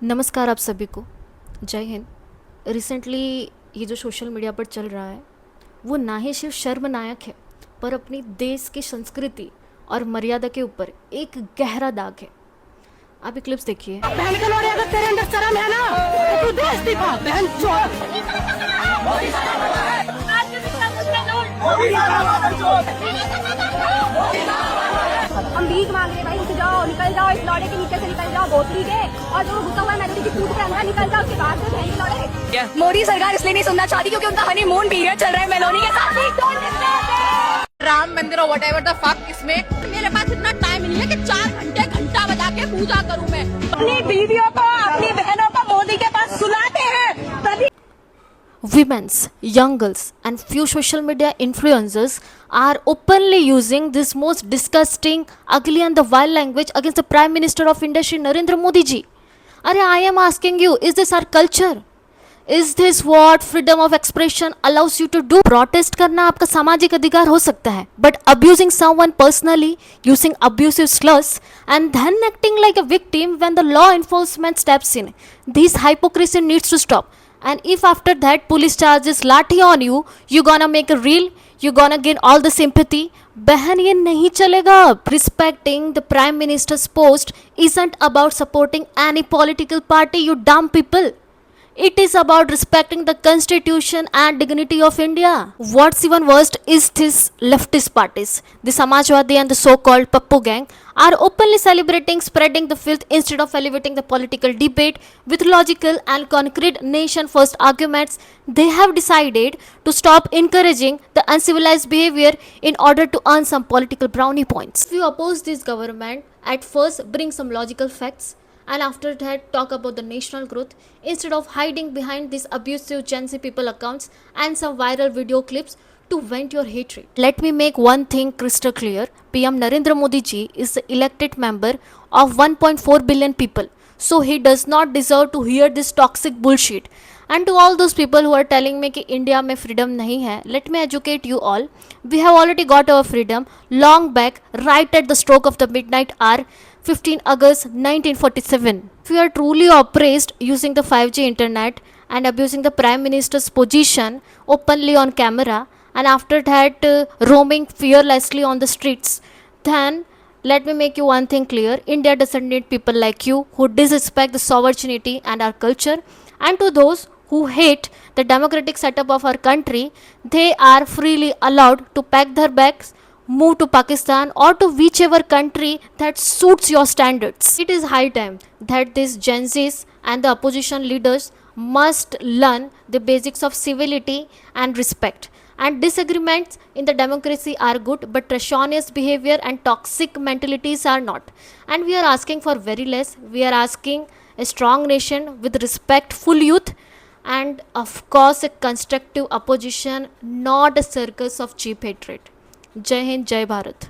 नमस्कार आप सभी को। जय हिंद। रिसेंटली ये जो सोशल मीडिया पर चल रहा है वो ना ही सिर्फ शर्मनाक है पर अपनी देश की संस्कृति और मर्यादा के ऊपर एक गहरा दाग है। आप ये क्लिप्स देखिए। बहन के लोड़े अगर तेरे अंदर शर्म है ना तो तू देश दिखा बहन हम भीख मांग रहे भाई, उठ जाओ, निकल जाओ, इस लौड़े के नीचे से निकल जाओ, बोतली के। और जो घुसा हुआ है मैंने कूट के अंदर निकल जाओ, उसके बाद से बहन के लौड़े। मोदी सरकार इसलिए नहीं सुनना चाहती क्योंकि उनका हनीमून पीरियड चल रहा है मेलोनी के साथ। राम मंदिर और व्हाटएवर द फक, इसमें मेरे पास इतना टाइम नहीं है कि 4 घंटा बजा के पूजा करूं मैं। अपनी बीवियों को, अपनी बहनों को मोदी के पास सुलाते हैं तभी। Women's, young girls, and few social media influencers are openly using this most disgusting, ugly, and the vile language against the Prime Minister of India, Shri Narendra Modi ji. Arey, I am asking you, is this our culture? Is this what freedom of expression allows you to do? Protest करना आपका सामाजिक अधिकार हो सकता है, but abusing someone personally, using abusive slurs, and then acting like a victim when the law enforcement steps in, this hypocrisy needs to stop. And if after that police charges lathi on you, you gonna make a reel, you gonna gain all the sympathy. बहन ये नहीं चलेगा. Respecting the Prime Minister's post isn't about supporting any political party, you dumb people. It is about respecting the constitution and dignity of India. What's even worse is this leftist parties, the Samajwadi and the so-called Pappu gang, are openly celebrating spreading the filth instead of elevating the political debate with logical and concrete nation-first arguments. They have decided to stop encouraging the uncivilized behavior in order to earn some political brownie points. If you oppose this government, at first bring some logical facts, and after that talk about the national growth instead of hiding behind these abusive Gen Z people accounts and some viral video clips to vent your hatred. Let me make one thing crystal clear. PM Narendra Modi ji is the elected member of 1.4 billion people, so he does not deserve to hear this toxic bullshit. And to all those people who are telling me कि India में freedom नहीं है, let me educate you all. We have already got our freedom long back, right at the stroke of the midnight hour, 15 August 1947. If you are truly oppressed using the 5G internet and abusing the Prime Minister's position openly on camera, and after that roaming fearlessly on the streets, then let me make you one thing clear. India doesn't need people like you who disrespect the sovereignty and our culture. And to those who hate the democratic setup of our country, they are freely allowed to pack their bags, move to Pakistan or to whichever country that suits your standards. It is high time that these Gen Zs and the opposition leaders must learn the basics of civility and respect. And disagreements in the democracy are good, but trashonious behavior and toxic mentalities are not. And we are asking for very less. We are asking a strong nation with respectful youth, and of course a constructive opposition, not a circus of cheap hatred. जय हिंद, जय भारत.